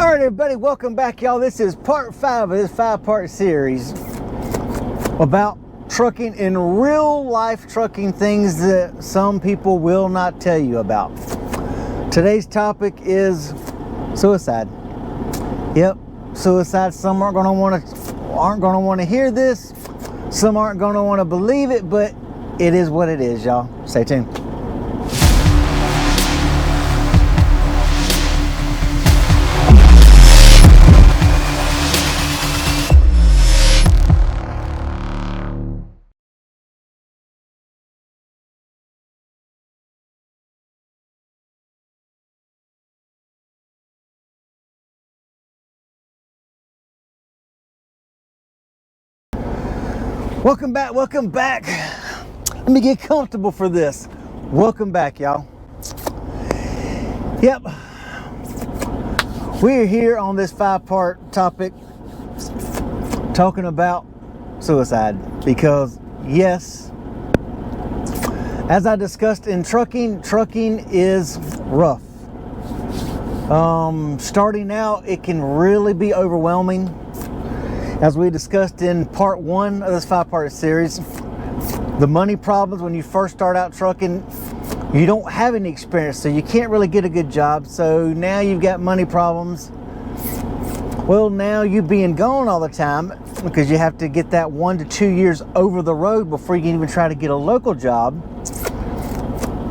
All right, everybody, welcome back, y'all. This is part 5 of this 5-part series about trucking in real life trucking, things that some people will not tell you about. Today's topic is suicide. Yep, suicide. Some aren't going to want to hear this. Some aren't going to want to believe it, but it is what it is, y'all. Stay tuned. Welcome back. Let me get comfortable for this. Welcome back, y'all. Yep. We're here on this 5-part topic talking about suicide because, yes, as I discussed in trucking is rough. Starting out, it can really be overwhelming. As we discussed in part 1 of this 5-part series, the money problems when you first start out trucking, you don't have any experience, so you can't really get a good job. So now you've got money problems. Well, now you being gone all the time because you have to get that 1 to 2 years over the road before you can even try to get a local job,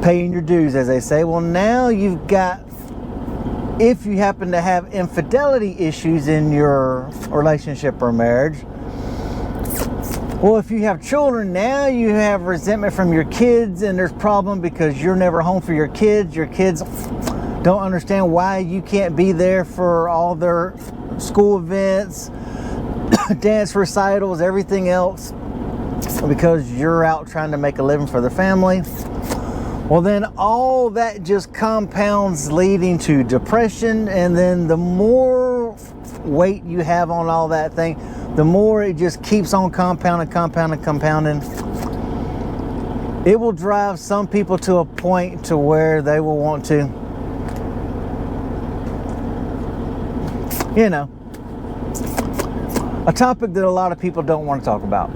paying your dues, as they say. Well, now you've got, if you happen to have infidelity issues in your relationship or marriage, well, if you have children, now you have resentment from your kids, and there's problem because you're never home for your kids. Your kids don't understand why you can't be there for all their school events, dance recitals, everything else, because you're out trying to make a living for the family. Well, then all that just compounds, leading to depression, and then the more weight you have on all that thing, the more it just keeps on compounding. It will drive some people to a point to where they will want to, a topic that a lot of people don't want to talk about.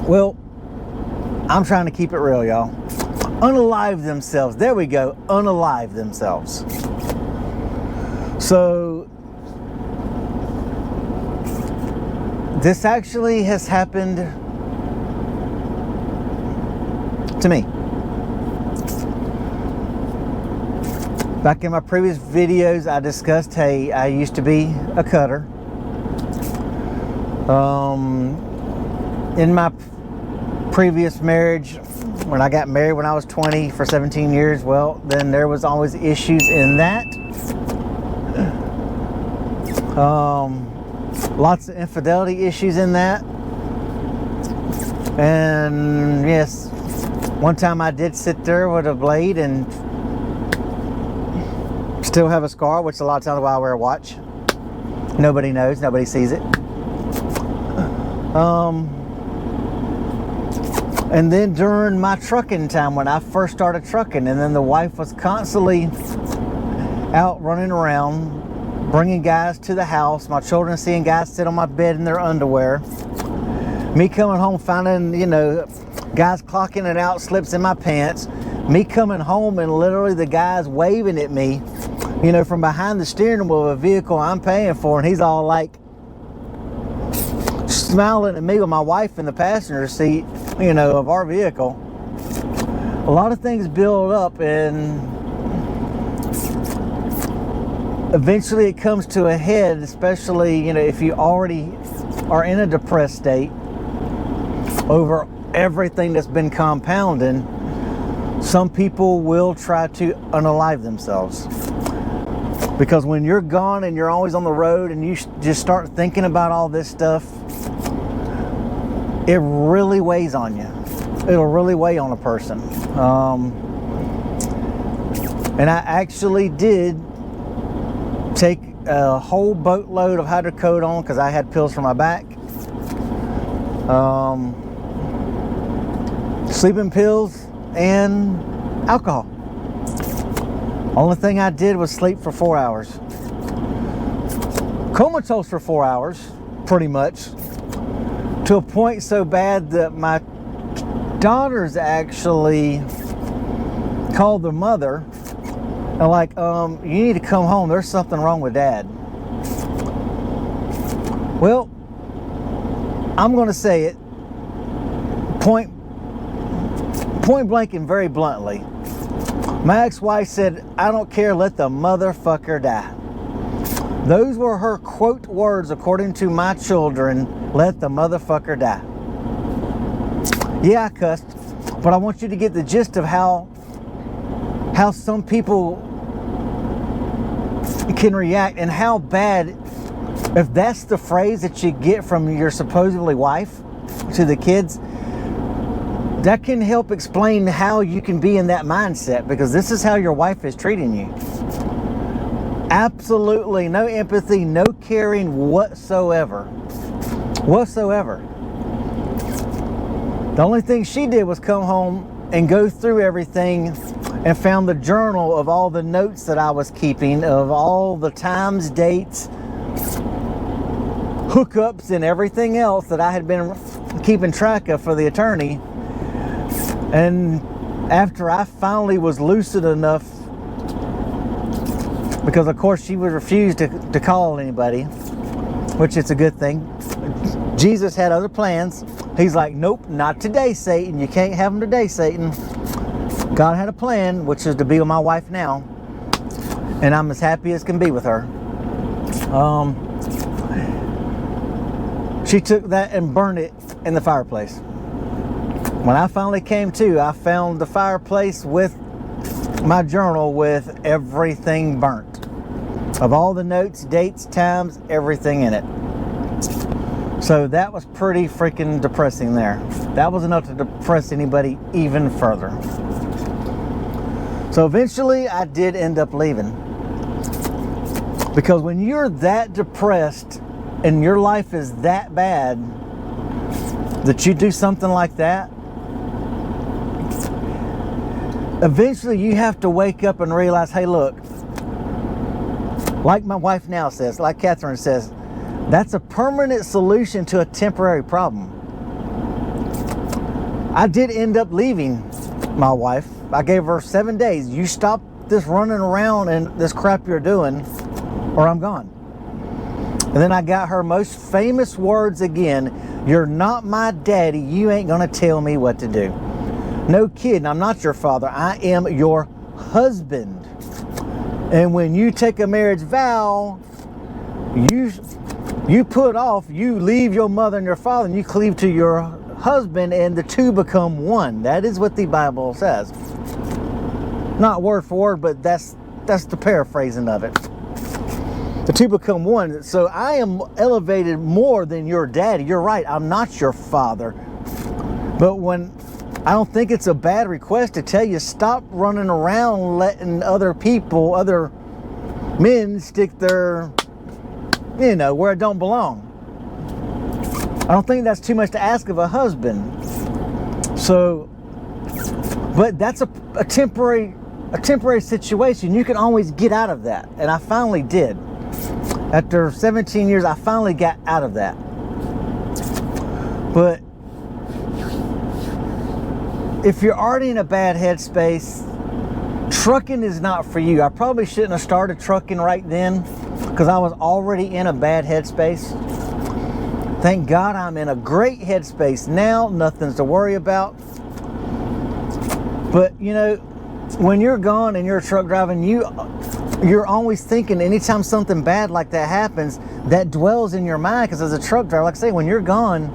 Well, I'm trying to keep it real, y'all. Unalive themselves. There we go. Unalive themselves. So this actually has happened to me. Back in my previous videos, I discussed, hey, I used to be a cutter. In my previous marriage, when I got married when I was 20 for 17 years, well, then there was always issues in that. Lots of infidelity issues in that. And yes, one time I did sit there with a blade and still have a scar, which a lot of times why I wear a watch. Nobody knows, nobody sees it. And then during my trucking time, when I first started trucking, and then the wife was constantly out running around, bringing guys to the house, my children seeing guys sit on my bed in their underwear, me coming home finding, guys clocking it out, slips in my pants, me coming home and literally the guys waving at me, from behind the steering wheel of a vehicle I'm paying for, and he's all like smiling at me with my wife in the passenger seat, of our vehicle. A lot of things build up, and eventually it comes to a head, especially, if you already are in a depressed state over everything that's been compounding. Some people will try to unalive themselves. Because when you're gone and you're always on the road and you just start thinking about all this stuff, it really weighs on you. It'll really weigh on a person. And I actually did take a whole boatload of hydrocodone because I had pills for my back. Sleeping pills and alcohol. Only thing I did was sleep for 4 hours. comatose for 4 hours, pretty much, to a point so bad that my daughters actually called their mother and like, you need to come home. There's something wrong with Dad. Well, I'm going to say it point blank and very bluntly. My ex-wife said, I don't care, let the motherfucker die. Those were her quote words according to my children, let the motherfucker die. Yeah, I cussed, but I want you to get the gist of how some people can react and how bad, if that's the phrase that you get from your supposedly wife to the kids, that can help explain how you can be in that mindset, because this is how your wife is treating you. Absolutely no empathy, no caring whatsoever. The only thing she did was come home and go through everything and found the journal of all the notes that I was keeping, of all the times, dates, hookups, and everything else that I had been keeping track of for the attorney. And after I finally was lucid enough, because of course she would refuse to call anybody, which is a good thing. Jesus had other plans. He's like, nope, not today, Satan. You can't have them today, Satan. God had a plan, which is to be with my wife now, and I'm as happy as can be with her. She took that and burned it in the fireplace. When I finally came to, I found the fireplace with my journal with everything burnt, of all the notes, dates, times, everything in it. So that was pretty freaking depressing there. That was enough to depress anybody even further. So eventually I did end up leaving, because when you're that depressed and your life is that bad that you do something like that, eventually you have to wake up and realize, hey, look, like my wife now says, like Catherine says, that's a permanent solution to a temporary problem. I did end up leaving my wife. I gave her 7 days. You stop this running around and this crap you're doing, or I'm gone. And then I got her most famous words again, you're not my daddy, you ain't gonna tell me what to do. No kidding, I'm not your father, I am your husband. And when you take a marriage vow, you put off, you leave your mother and your father and you cleave to your husband, and the two become one. That is what the Bible says. Not word for word, but that's the paraphrasing of it. The two become one. So I am elevated more than your daddy. You're right, I'm not your father. But when I don't think it's a bad request to tell you, stop running around letting other people, other men stick their, where it don't belong. I don't think that's too much to ask of a husband. So, but that's a temporary situation. You can always get out of that. And I finally did. After 17 years, I finally got out of that. But if you're already in a bad headspace, trucking is not for you. I probably shouldn't have started trucking right then, because I was already in a bad headspace. Thank God I'm in a great headspace now. Nothing's to worry about. But when you're gone and you're truck driving, you're always thinking, anytime something bad like that happens, that dwells in your mind. Because as a truck driver, like I say, when you're gone,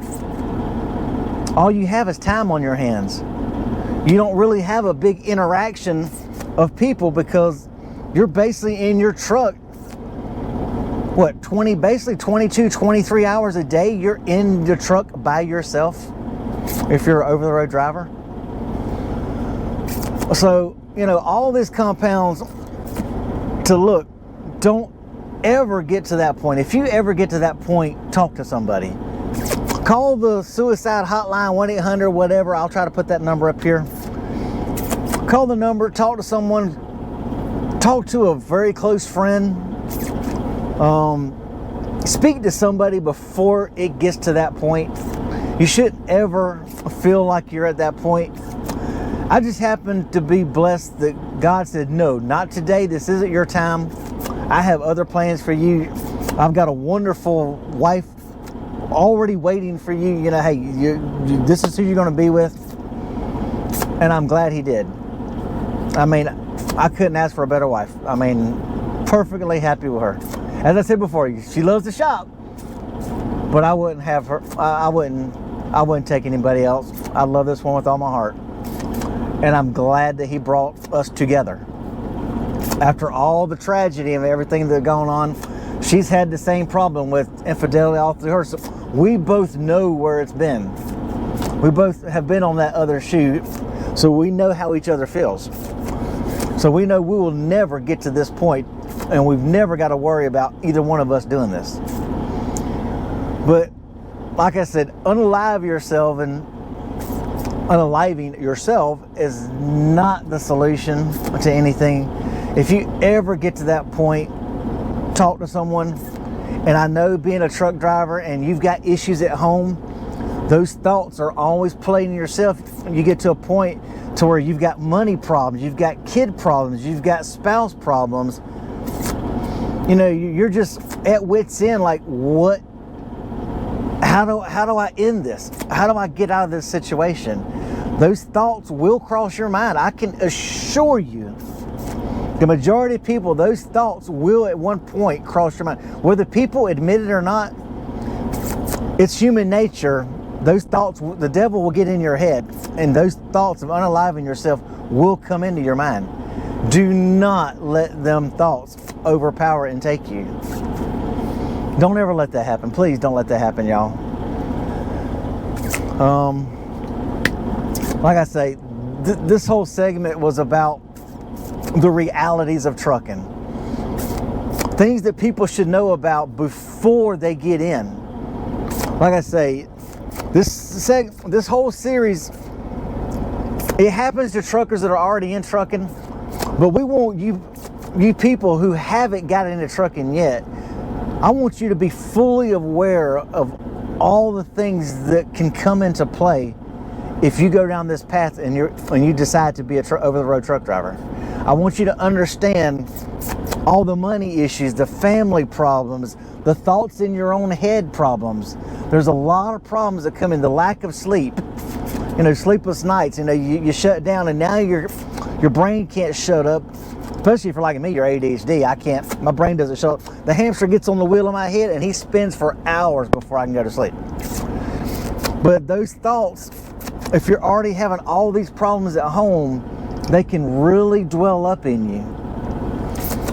all you have is time on your hands. You don't really have a big interaction of people, because you're basically in your truck, basically 22, 23 hours a day, you're in the truck by yourself, if you're an over-the-road driver. So, all this compounds to look, don't ever get to that point. If you ever get to that point, talk to somebody. Call the suicide hotline, 1-800, whatever. I'll try to put that number up here. Call the number, talk to someone, talk to a very close friend. speak to somebody before it gets to that point. You shouldn't ever feel like you're at that point. I just happened to be blessed that God said, no, not today. This isn't your time. I have other plans for you. I've got a wonderful wife already waiting for you. You know, hey, this is who you're going to be with. And I'm glad he did. I mean, I couldn't ask for a better wife. I mean, perfectly happy with her. As I said before, she loves to shop, but I wouldn't have her. I wouldn't take anybody else. I love this one with all my heart. And I'm glad that he brought us together. After all the tragedy and everything that's going on, she's had the same problem with infidelity all through her. So we both know where it's been. We both have been on that other shoe, so we know how each other feels. So we know we will never get to this point, and we've never got to worry about either one of us doing this. But like I said, unaliving yourself is not the solution to anything. If you ever get to that point, talk to someone. And I know, being a truck driver and you've got issues at home, those thoughts are always playing in yourself. You get to a point to where you've got money problems, you've got kid problems, you've got spouse problems. You know, you're just at wit's end, like, what? How do I end this? How do I get out of this situation? Those thoughts will cross your mind. I can assure you, the majority of people, those thoughts will at one point cross your mind. Whether people admit it or not, it's human nature. Those thoughts, the devil will get in your head, and those thoughts of unaliving yourself will come into your mind. Do not let them thoughts overpower and take you. Don't ever let that happen. Please don't let that happen, y'all. Like I say, this whole segment was about the realities of trucking. Things that people should know about before they get in. Like I say, this whole series, it happens to truckers that are already in trucking, but we want you people who haven't got into trucking yet, I want you to be fully aware of all the things that can come into play if you go down this path and you decide to be a over-the-road truck driver. I want you to understand all the money issues, the family problems, the thoughts in your own head problems. There's a lot of problems that come in. The lack of sleep, you know, sleepless nights. You know, you shut down, and now your brain can't shut up. Especially if you're like me, you're ADHD. I can't. My brain doesn't shut up. The hamster gets on the wheel of my head, and he spins for hours before I can go to sleep. But those thoughts, if you're already having all these problems at home, they can really dwell up in you.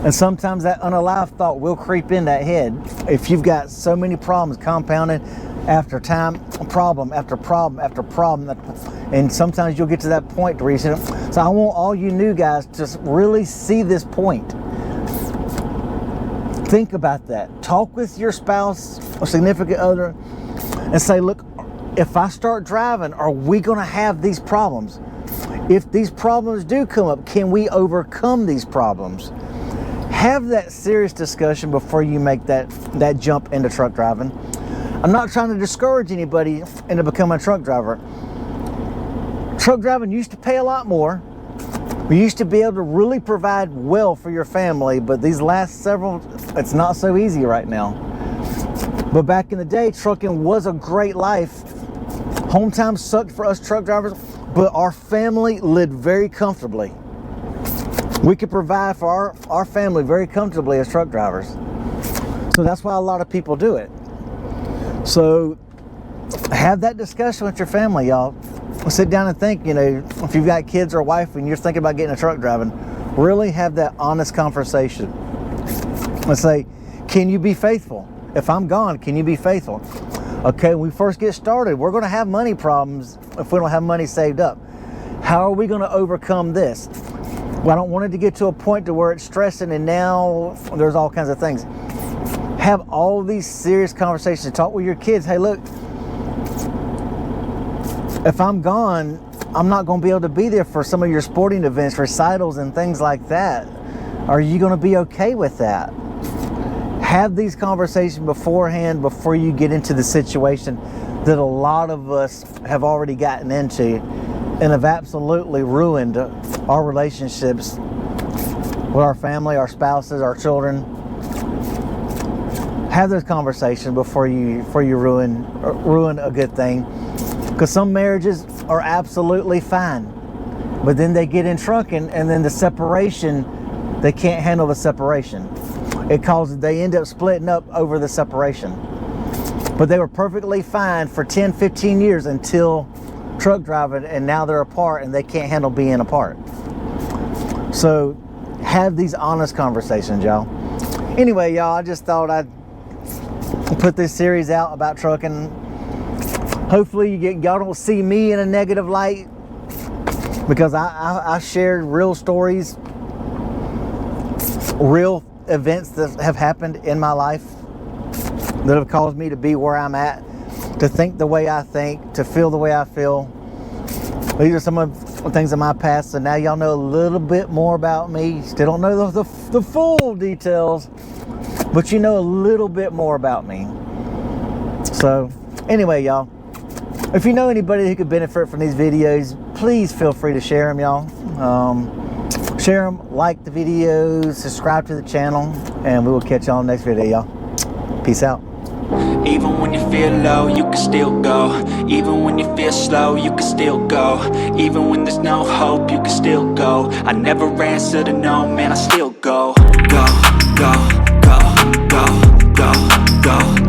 And sometimes that unalived thought will creep in that head if you've got so many problems compounded after time, problem after problem after problem. And sometimes you'll get to that point where you say, so I want all you new guys to really see this point. Think about that. Talk with your spouse or significant other and say, look, if I start driving, are we going to have these problems? If these problems do come up, can we overcome these problems? Have that serious discussion before you make that jump into truck driving. I'm not trying to discourage anybody into becoming a truck driver. Truck driving used to pay a lot more. We used to be able to really provide well for your family, but these last several, it's not so easy right now. But back in the day, trucking was a great life. Home time sucked for us truck drivers, but our family lived very comfortably. We could provide for our family very comfortably as truck drivers. So that's why a lot of people do it. So have that discussion with your family, y'all. Sit down and think, you know, if you've got kids or a wife and you're thinking about getting a truck driving, really have that honest conversation. Let's say, can you be faithful? If I'm gone, can you be faithful? Okay, when we first get started, we're going to have money problems if we don't have money saved up. How are we going to overcome this? Well, I don't want it to get to a point to where it's stressing and now there's all kinds of things. Have all these serious conversations. Talk with your kids. Hey, look, if I'm gone, I'm not going to be able to be there for some of your sporting events, recitals, and things like that. Are you going to be okay with that? have these conversations beforehand before you get into the situation that a lot of us have already gotten into and have absolutely ruined our relationships with our family, our spouses, our children. Have those conversations before you ruin a good thing, because some marriages are absolutely fine, but then they get in trucking, and then the separation, they can't handle the separation. They end up splitting up over the separation. But they were perfectly fine for 10, 15 years until truck driving, and now they're apart and they can't handle being apart. So have these honest conversations, y'all. Anyway, y'all, I just thought I'd put this series out about trucking. Hopefully y'all don't see me in a negative light, because I shared real stories, real events that have happened in my life that have caused me to be where I'm at, to think the way I think, to feel the way I feel. These are some of the things in my past, so now y'all know a little bit more about me. Still don't know the full details, but you know a little bit more about me. So anyway, y'all, if you know anybody who could benefit from these videos, please feel free to share them, y'all. Share them, like the videos, subscribe to the channel, and we will catch y'all in the next video, y'all. Peace out. Even when you feel low, you can still go. Even when you feel slow, you can still go. Even when there's no hope, you can still go. I never answer to no, man, I still go. Go, go, go, go, go, go.